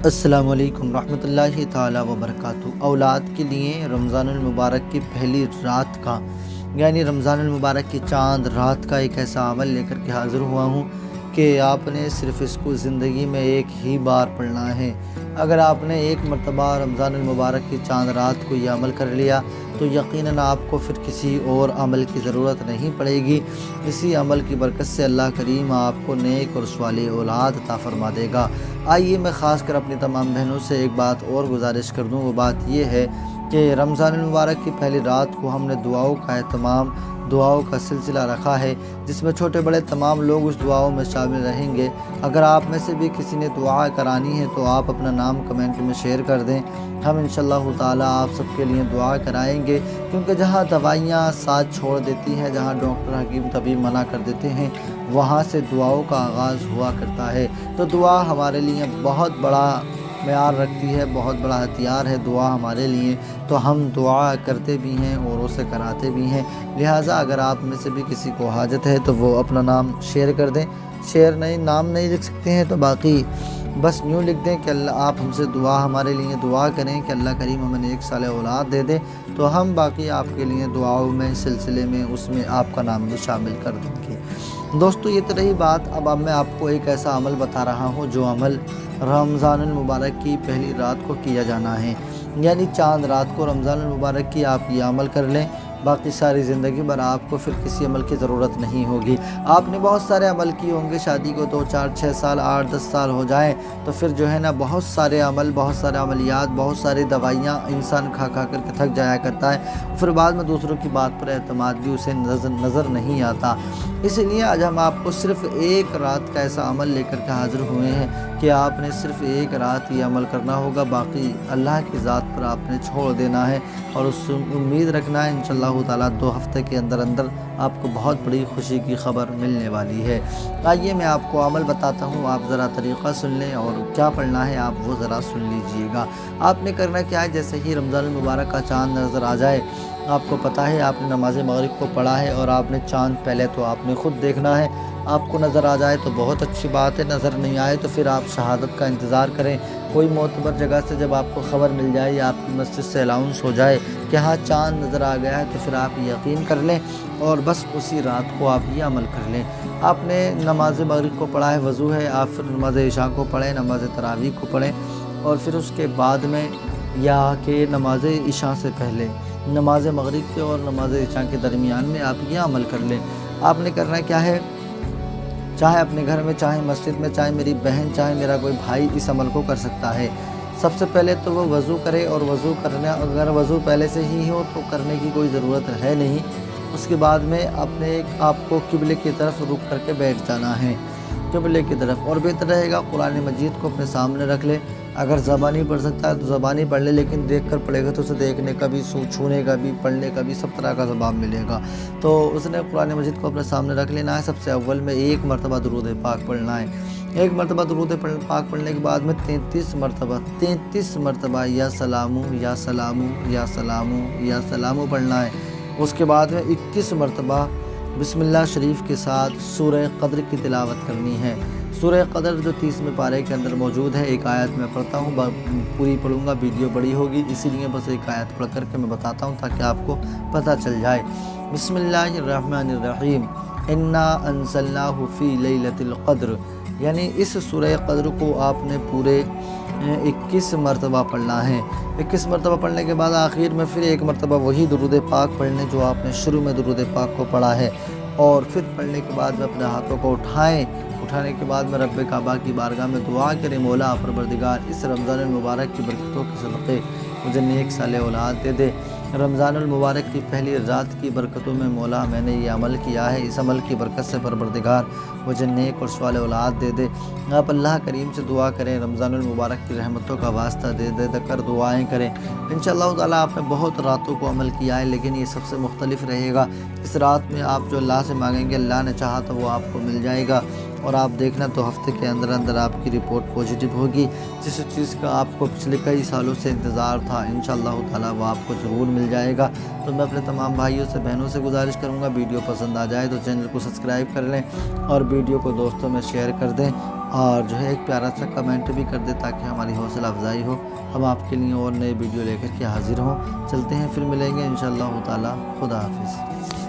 السلام علیکم ورحمۃ اللہ تعالی وبرکاتہ۔ اولاد کے لیے رمضان المبارک کی پہلی رات کا یعنی رمضان المبارک کی چاند رات کا ایک ایسا عمل لے کر کے حاضر ہوا ہوں کہ آپ نے صرف اس کو زندگی میں ایک ہی بار پڑھنا ہے۔ اگر آپ نے ایک مرتبہ رمضان المبارک کی چاند رات کو یہ عمل کر لیا تو یقیناً آپ کو پھر کسی اور عمل کی ضرورت نہیں پڑے گی۔ اسی عمل کی برکت سے اللہ کریم آپ کو نیک اور صالح اولاد عطا فرما دے گا۔ آئیے میں خاص کر اپنی تمام بہنوں سے ایک بات اور گزارش کر دوں، وہ بات یہ ہے کہ رمضان المبارک کی پہلی رات کو ہم نے دعاؤں کا اہتمام، دعاؤں کا سلسلہ رکھا ہے، جس میں چھوٹے بڑے تمام لوگ اس دعاؤں میں شامل رہیں گے۔ اگر آپ میں سے بھی کسی نے دعا کرانی ہے تو آپ اپنا نام کمنٹ میں شیئر کر دیں، ہم انشاءاللہ تعالی آپ سب کے لیے دعا کرائیں گے، کیونکہ جہاں دوائیاں ساتھ چھوڑ دیتی ہیں، جہاں ڈاکٹر حکیم طبیب منع کر دیتے ہیں، وہاں سے دعاؤں کا آغاز ہوا کرتا ہے۔ تو دعا ہمارے لیے بہت بڑا معیار رکھتی ہے، بہت بڑا ہتھیار ہے دعا ہمارے لیے، تو ہم دعا کرتے بھی ہیں اور اسے کراتے بھی ہیں۔ لہٰذا اگر آپ میں سے بھی کسی کو حاجت ہے تو وہ اپنا نام شیئر کر دیں، شیئر نہیں، نام نہیں لکھ سکتے ہیں تو باقی بس یوں لکھ دیں کہ اللہ آپ ہم سے ہمارے لیے دعا کریں کہ اللہ کریم ہمیں ایک صالح اولاد دے دے، تو ہم باقی آپ کے لیے دعاؤں میں سلسلے میں اس میں آپ کا نام بھی شامل کر دیں گے۔ دوستو یہ تو رہی بات، اب میں آپ کو ایک ایسا عمل بتا رہا ہوں جو عمل رمضان المبارک کی پہلی رات کو کیا جانا ہے، یعنی چاند رات کو رمضان المبارک کی آپ یہ عمل کر لیں، باقی ساری زندگی بھر آپ کو پھر کسی عمل کی ضرورت نہیں ہوگی۔ آپ نے بہت سارے عمل کیے ہوں گے، شادی کو 2 4 6 سال 8 10 سال ہو جائیں تو پھر جو ہے نا بہت سارے عمل، بہت سارے عملیات، بہت ساری دوائیاں انسان کھا کر کے تھک جایا کرتا ہے، پھر بعد میں دوسروں کی بات پر اعتماد بھی اسے نظر نہیں آتا۔ اس لیے آج ہم آپ کو صرف ایک رات کا ایسا عمل لے کر کے حاضر ہوئے ہیں کہ آپ نے صرف ایک رات یہ عمل کرنا ہوگا، باقی اللہ کی ذات پر آپ نے چھوڑ دینا ہے اور اس سے امید رکھنا ہے انشاءاللہ تعالیٰ 2 ہفتے کے اندر آپ کو بہت بڑی خوشی کی خبر ملنے والی ہے۔ آئیے میں آپ کو عمل بتاتا ہوں، آپ ذرا طریقہ سن لیں اور کیا پڑھنا ہے آپ وہ ذرا سن لیجئے گا۔ آپ نے کرنا کیا ہے، جیسے ہی رمضان المبارک کا چاند نظر آ جائے، آپ کو پتہ ہے آپ نے نماز مغرب کو پڑھا ہے اور آپ نے چاند پہلے تو آپ نے خود دیکھنا ہے، آپ کو نظر آ جائے تو بہت اچھی بات ہے، نظر نہیں آئے تو پھر آپ شہادت کا انتظار کریں۔ کوئی معتبر جگہ سے جب آپ کو خبر مل جائے یا آپ کی مسجد سے الاؤنس ہو جائے کہ ہاں چاند نظر آ گیا ہے تو پھر آپ یقین کر لیں اور بس اسی رات کو آپ یہ عمل کر لیں۔ آپ نے نماز مغرب کو پڑھا ہے، وضو ہے، آپ پھر نماز عشاء کو پڑھیں، نماز تراویح کو پڑھیں، اور پھر اس کے بعد میں یا کہ نماز عشاء سے پہلے نماز مغرب کے اور نماز عشاء کے درمیان میں آپ یہ عمل کر لیں۔ آپ نے کرنا کیا ہے، چاہے اپنے گھر میں، چاہے مسجد میں، چاہے میری بہن، چاہے میرا کوئی بھائی اس عمل کو کر سکتا ہے۔ سب سے پہلے تو وہ وضو کرے، اور وضو کرنا اگر وضو پہلے سے ہی ہو تو کرنے کی کوئی ضرورت ہے نہیں۔ اس کے بعد میں آپ کو قبلے کی طرف رک کر کے بیٹھ جانا ہے، قبلے کی طرف، اور بہتر رہے گا قرآن مجید کو اپنے سامنے رکھ لے۔ اگر زبانی پڑھ سکتا ہے تو زبانی پڑھ لے، لیکن دیکھ کر پڑھے گا تو اسے دیکھنے کا بھی، چھونے کا بھی، پڑھنے کا بھی سب طرح کا ثواب ملے گا۔ تو اس نے قرآن مجید کو اپنے سامنے رکھ لینا ہے۔ سب سے اول میں 1 مرتبہ درود پاک پڑھنا ہے۔ 1 مرتبہ درود پاک پڑھنے کے بعد میں 33 مرتبہ یا سلامو یا سلامو یا سلامو یا سلامو پڑھنا ہے۔ اس کے بعد میں 21 مرتبہ بسم اللہ شریف کے ساتھ سورہ قدر کی تلاوت کرنی ہے۔ سورہ قدر جو 30ویں پارے کے اندر موجود ہے، ایک آیت میں پڑھتا ہوں، پوری پڑھوں گا، ویڈیو بڑی ہوگی، اسی لیے بس ایک آیت پڑھ کر کے میں بتاتا ہوں تاکہ آپ کو پتہ چل جائے۔ بسم اللہ الرحمن الرحیم، انا انزلناہ فی لیلۃ القدر، یعنی اس سورہ قدر کو آپ نے پورے 21 مرتبہ پڑھنا ہے۔ 21 مرتبہ پڑھنے کے بعد آخر میں پھر 1 مرتبہ وہی درود پاک پڑھنے جو آپ نے شروع میں درود پاک کو پڑھا ہے، اور پھر پڑھنے کے بعد میں اپنے ہاتھوں کو اٹھانے کے بعد میں رب کعبہ کی بارگاہ میں دعا کریں، مولا پروردگار اس رمضان المبارک کی برکتوں کے صدقے مجھے نیک صالح اولاد دے دے۔ رمضان المبارک کی پہلی رات کی برکتوں میں مولا میں نے یہ عمل کیا ہے، اس عمل کی برکت سے پروردگار مجھے نیک اور صالح اولاد دے دے۔ آپ اللہ کریم سے دعا کریں، رمضان المبارک کی رحمتوں کا واسطہ دے کر دعائیں کریں۔ انشاءاللہ تعالیٰ آپ نے بہت راتوں کو عمل کیا ہے، لیکن یہ سب سے مختلف رہے گا۔ اس رات میں آپ جو اللہ سے مانگیں گے، اللہ نے چاہا تو وہ آپ کو مل جائے گا۔ اور آپ دیکھنا تو ہفتے کے اندر اندر آپ کی رپورٹ پازیٹیو ہوگی، جس چیز کا آپ کو پچھلے کئی سالوں سے انتظار تھا انشاءاللہ تعالیٰ وہ آپ کو ضرور مل جائے گا۔ تو میں اپنے تمام بھائیوں سے بہنوں سے گزارش کروں گا، ویڈیو پسند آ جائے تو چینل کو سبسکرائب کر لیں اور ویڈیو کو دوستوں میں شیئر کر دیں، اور جو ہے ایک پیارا سا کمنٹ بھی کر دیں تاکہ ہماری حوصلہ افزائی ہو، ہم آپ کے لیے اور نئے ویڈیو لے کر کے حاضر ہوں۔ چلتے ہیں، پھر ملیں گے انشاءاللہ تعالیٰ۔ خدا حافظ۔